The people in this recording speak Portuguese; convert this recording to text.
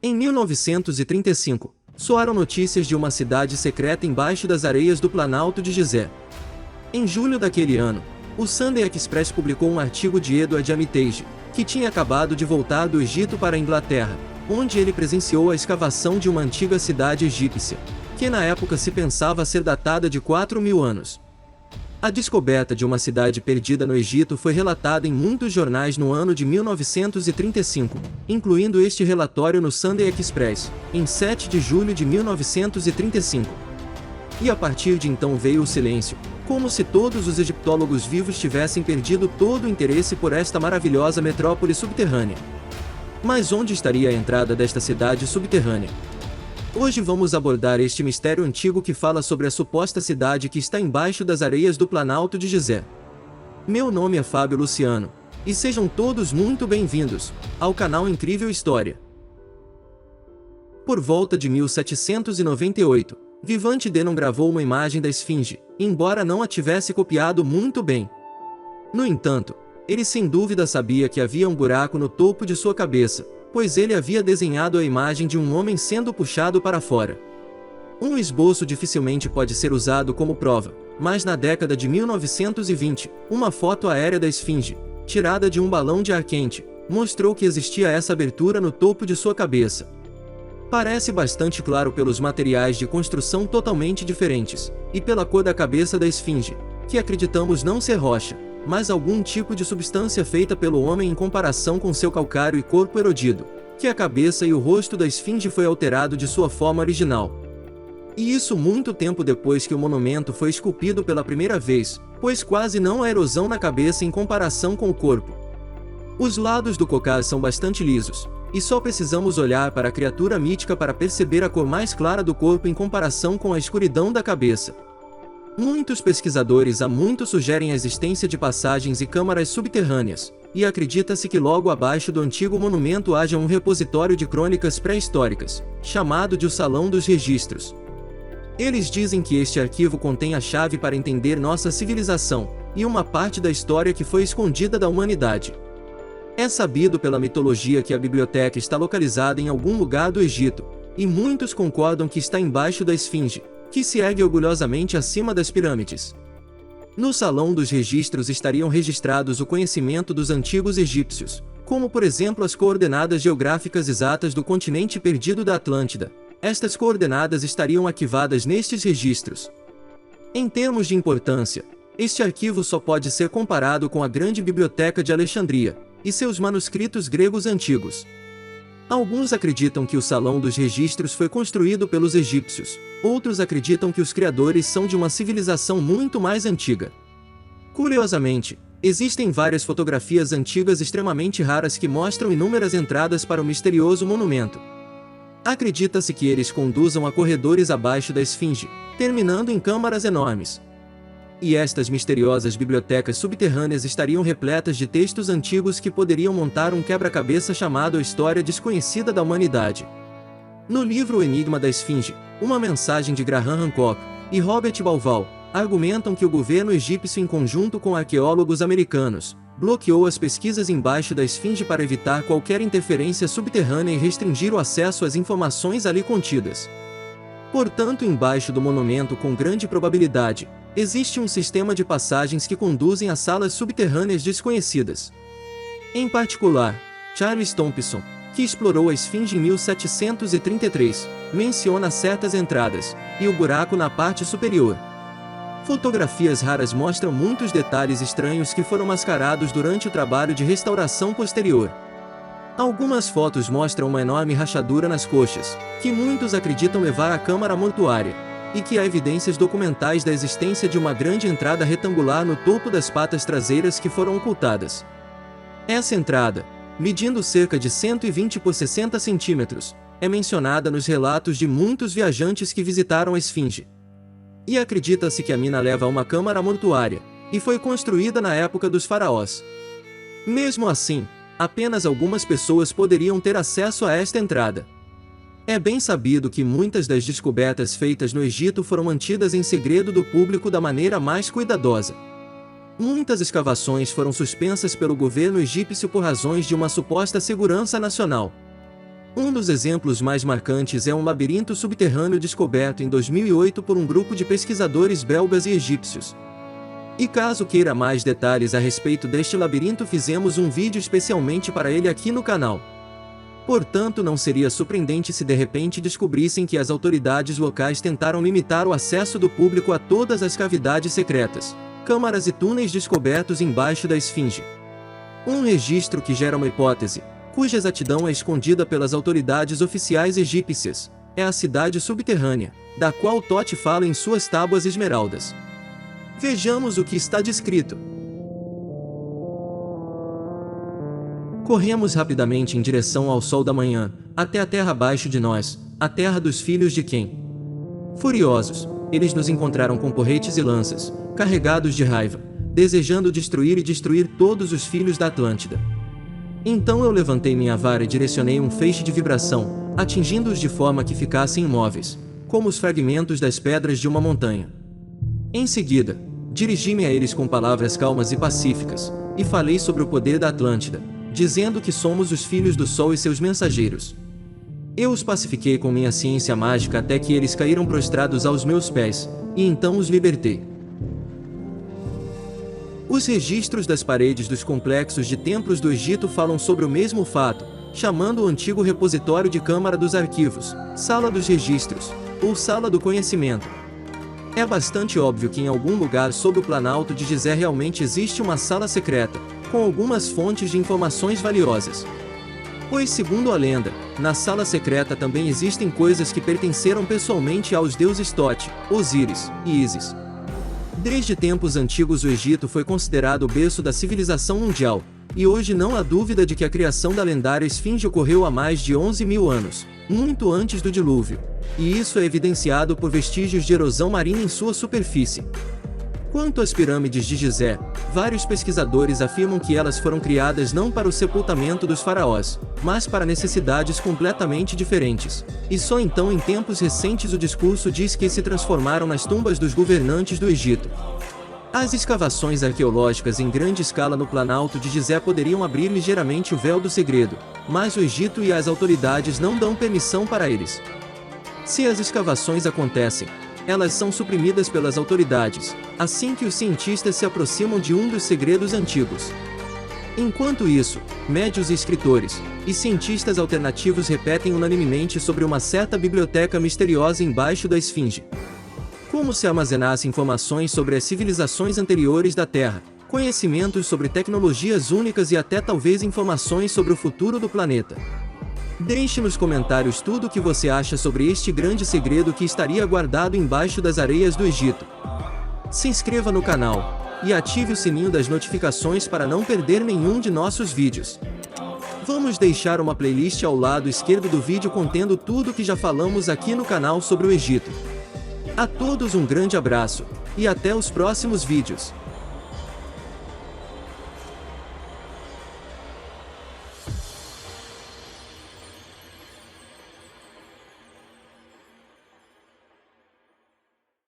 Em 1935, soaram notícias de uma cidade secreta embaixo das areias do Planalto de Gizé. Em julho daquele ano, o Sunday Express publicou um artigo de Edward Armitage, que tinha acabado de voltar do Egito para a Inglaterra, onde ele presenciou a escavação de uma antiga cidade egípcia, que na época se pensava ser datada de 4.000 anos. A descoberta de uma cidade perdida no Egito foi relatada em muitos jornais no ano de 1935, incluindo este relatório no Sunday Express, em 7 de julho de 1935. E a partir de então veio o silêncio, como se todos os egiptólogos vivos tivessem perdido todo o interesse por esta maravilhosa metrópole subterrânea. Mas onde estaria a entrada desta cidade subterrânea? Hoje vamos abordar este mistério antigo que fala sobre a suposta cidade que está embaixo das areias do Planalto de Gizé. Meu nome é Fábio Luciano, e sejam todos muito bem-vindos ao canal Incrível História. Por volta de 1798, Vivante Denon gravou uma imagem da Esfinge, embora não a tivesse copiado muito bem. No entanto, ele sem dúvida sabia que havia um buraco no topo de sua cabeça, pois ele havia desenhado a imagem de um homem sendo puxado para fora. Um esboço dificilmente pode ser usado como prova, mas na década de 1920, uma foto aérea da Esfinge, tirada de um balão de ar quente, mostrou que existia essa abertura no topo de sua cabeça. Parece bastante claro pelos materiais de construção totalmente diferentes, e pela cor da cabeça da Esfinge, que acreditamos não ser rocha, mas algum tipo de substância feita pelo homem em comparação com seu calcário e corpo erodido, que a cabeça e o rosto da Esfinge foi alterado de sua forma original. E isso muito tempo depois que o monumento foi esculpido pela primeira vez, pois quase não há erosão na cabeça em comparação com o corpo. Os lados do cocaz são bastante lisos, e só precisamos olhar para a criatura mítica para perceber a cor mais clara do corpo em comparação com a escuridão da cabeça. Muitos pesquisadores há muito sugerem a existência de passagens e câmaras subterrâneas, e acredita-se que logo abaixo do antigo monumento haja um repositório de crônicas pré-históricas, chamado de o Salão dos Registros. Eles dizem que este arquivo contém a chave para entender nossa civilização, e uma parte da história que foi escondida da humanidade. É sabido pela mitologia que a biblioteca está localizada em algum lugar do Egito, e muitos concordam que está embaixo da Esfinge, que se ergue orgulhosamente acima das pirâmides. No Salão dos Registros estariam registrados o conhecimento dos antigos egípcios, como por exemplo as coordenadas geográficas exatas do continente perdido da Atlântida. Estas coordenadas estariam arquivadas nestes registros. Em termos de importância, este arquivo só pode ser comparado com a Grande Biblioteca de Alexandria e seus manuscritos gregos antigos. Alguns acreditam que o Salão dos Registros foi construído pelos egípcios, outros acreditam que os criadores são de uma civilização muito mais antiga. Curiosamente, existem várias fotografias antigas extremamente raras que mostram inúmeras entradas para o misterioso monumento. Acredita-se que eles conduzam a corredores abaixo da Esfinge, terminando em câmaras enormes. E estas misteriosas bibliotecas subterrâneas estariam repletas de textos antigos que poderiam montar um quebra-cabeça chamado A História Desconhecida da Humanidade. No livro O Enigma da Esfinge, uma mensagem de Graham Hancock e Robert Bauval argumentam que o governo egípcio, em conjunto com arqueólogos americanos, bloqueou as pesquisas embaixo da Esfinge para evitar qualquer interferência subterrânea e restringir o acesso às informações ali contidas. Portanto, embaixo do monumento, com grande probabilidade, existe um sistema de passagens que conduzem a salas subterrâneas desconhecidas. Em particular, Charles Thompson, que explorou a Esfinge em 1733, menciona certas entradas, e o buraco na parte superior. Fotografias raras mostram muitos detalhes estranhos que foram mascarados durante o trabalho de restauração posterior. Algumas fotos mostram uma enorme rachadura nas coxas, que muitos acreditam levar à câmara mortuária, e que há evidências documentais da existência de uma grande entrada retangular no topo das patas traseiras que foram ocultadas. Essa entrada, medindo cerca de 120 por 60 centímetros, é mencionada nos relatos de muitos viajantes que visitaram a Esfinge. E acredita-se que a mina leva a uma câmara mortuária, e foi construída na época dos faraós. Mesmo assim, apenas algumas pessoas poderiam ter acesso a esta entrada. É bem sabido que muitas das descobertas feitas no Egito foram mantidas em segredo do público da maneira mais cuidadosa. Muitas escavações foram suspensas pelo governo egípcio por razões de uma suposta segurança nacional. Um dos exemplos mais marcantes é um labirinto subterrâneo descoberto em 2008 por um grupo de pesquisadores belgas e egípcios. E caso queira mais detalhes a respeito deste labirinto, fizemos um vídeo especialmente para ele aqui no canal. Portanto, não seria surpreendente se de repente descobrissem que as autoridades locais tentaram limitar o acesso do público a todas as cavidades secretas, câmaras e túneis descobertos embaixo da esfinge. Um registro que gera uma hipótese, cuja exatidão é escondida pelas autoridades oficiais egípcias, é a cidade subterrânea, da qual Tote fala em suas tábuas esmeraldas. Vejamos o que está descrito. Corremos rapidamente em direção ao sol da manhã, até a terra abaixo de nós, a terra dos filhos de Quem. Furiosos, eles nos encontraram com porretes e lanças, carregados de raiva, desejando destruir todos os filhos da Atlântida. Então eu levantei minha vara e direcionei um feixe de vibração, atingindo-os de forma que ficassem imóveis, como os fragmentos das pedras de uma montanha. Em seguida, dirigi-me a eles com palavras calmas e pacíficas, e falei sobre o poder da Atlântida, dizendo que somos os filhos do Sol e seus mensageiros. Eu os pacifiquei com minha ciência mágica até que eles caíram prostrados aos meus pés, e então os libertei. Os registros das paredes dos complexos de templos do Egito falam sobre o mesmo fato, chamando o antigo repositório de Câmara dos Arquivos, Sala dos Registros, ou Sala do Conhecimento. É bastante óbvio que em algum lugar sob o Planalto de Gizé realmente existe uma sala secreta, com algumas fontes de informações valiosas. Pois, segundo a lenda, na sala secreta também existem coisas que pertenceram pessoalmente aos deuses Tote, Osíris e Ísis. Desde tempos antigos o Egito foi considerado o berço da civilização mundial, e hoje não há dúvida de que a criação da lendária esfinge ocorreu há mais de 11.000 anos, muito antes do dilúvio, e isso é evidenciado por vestígios de erosão marinha em sua superfície. Quanto às pirâmides de Gizé, vários pesquisadores afirmam que elas foram criadas não para o sepultamento dos faraós, mas para necessidades completamente diferentes. E só então em tempos recentes o discurso diz que se transformaram nas tumbas dos governantes do Egito. As escavações arqueológicas em grande escala no Planalto de Gizé poderiam abrir ligeiramente o véu do segredo, mas o Egito e as autoridades não dão permissão para eles. Se as escavações acontecem, elas são suprimidas pelas autoridades, assim que os cientistas se aproximam de um dos segredos antigos. Enquanto isso, médios e escritores, e cientistas alternativos repetem unanimemente sobre uma certa biblioteca misteriosa embaixo da esfinge. Como se armazenasse informações sobre as civilizações anteriores da Terra, conhecimentos sobre tecnologias únicas e até talvez informações sobre o futuro do planeta. Deixe nos comentários tudo o que você acha sobre este grande segredo que estaria guardado embaixo das areias do Egito. Se inscreva no canal e ative o sininho das notificações para não perder nenhum de nossos vídeos. Vamos deixar uma playlist ao lado esquerdo do vídeo contendo tudo o que já falamos aqui no canal sobre o Egito. A todos um grande abraço e até os próximos vídeos.